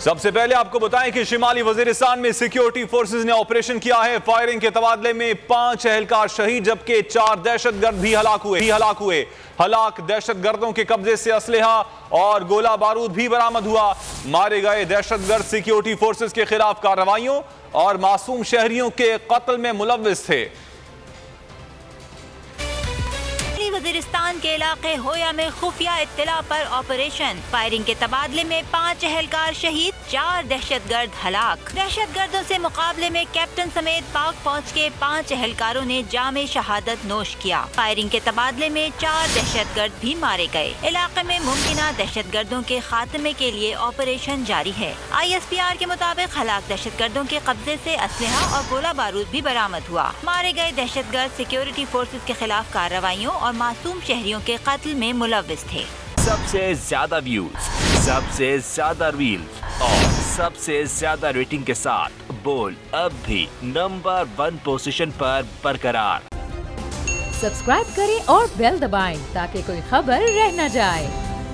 سب سے پہلے آپ کو بتائیں کہ شمالی وزیرستان میں سیکیورٹی فورسز نے آپریشن کیا ہے۔ فائرنگ کے تبادلے میں 5 اہلکار شہید جبکہ 4 دہشت گرد بھی ہلاک ہوئے۔ ہلاک دہشت گردوں کے قبضے سے اسلحہ اور گولہ بارود بھی برآمد ہوا۔ مارے گئے دہشت گرد سیکیورٹی فورسز کے خلاف کارروائیوں اور معصوم شہریوں کے قتل میں ملوث تھے۔ وزیرستان کے علاقے ہویا میں خفیہ اطلاع پر آپریشن۔ فائرنگ کے تبادلے میں 5 اہلکار شہید، 4 دہشت گرد ہلاک۔ دہشت گردوں سے مقابلے میں کیپٹن سمیت پاک فوج کے 5 اہلکاروں نے جام شہادت نوش کیا۔ فائرنگ کے تبادلے میں 4 دہشت گرد بھی مارے گئے۔ علاقے میں ممکنہ دہشت گردوں کے خاتمے کے لیے آپریشن جاری ہے۔ ISPR کے مطابق ہلاک دہشت گردوں کے قبضے سے اسلحہ اور گولہ بارود بھی برآمد ہوا۔ مارے گئے دہشت گرد سیکیورٹی فورسز کے خلاف کارروائیوں اور معصوم شہریوں کے قتل میں ملوث تھے۔ سب سے زیادہ ویوز، سب سے زیادہ ریلز اور سب سے زیادہ ریٹنگ کے ساتھ بول اب بھی نمبر 1 پوزیشن پر برقرار۔ سبسکرائب کریں اور بیل دبائیں تاکہ کوئی خبر رہ نہ جائے۔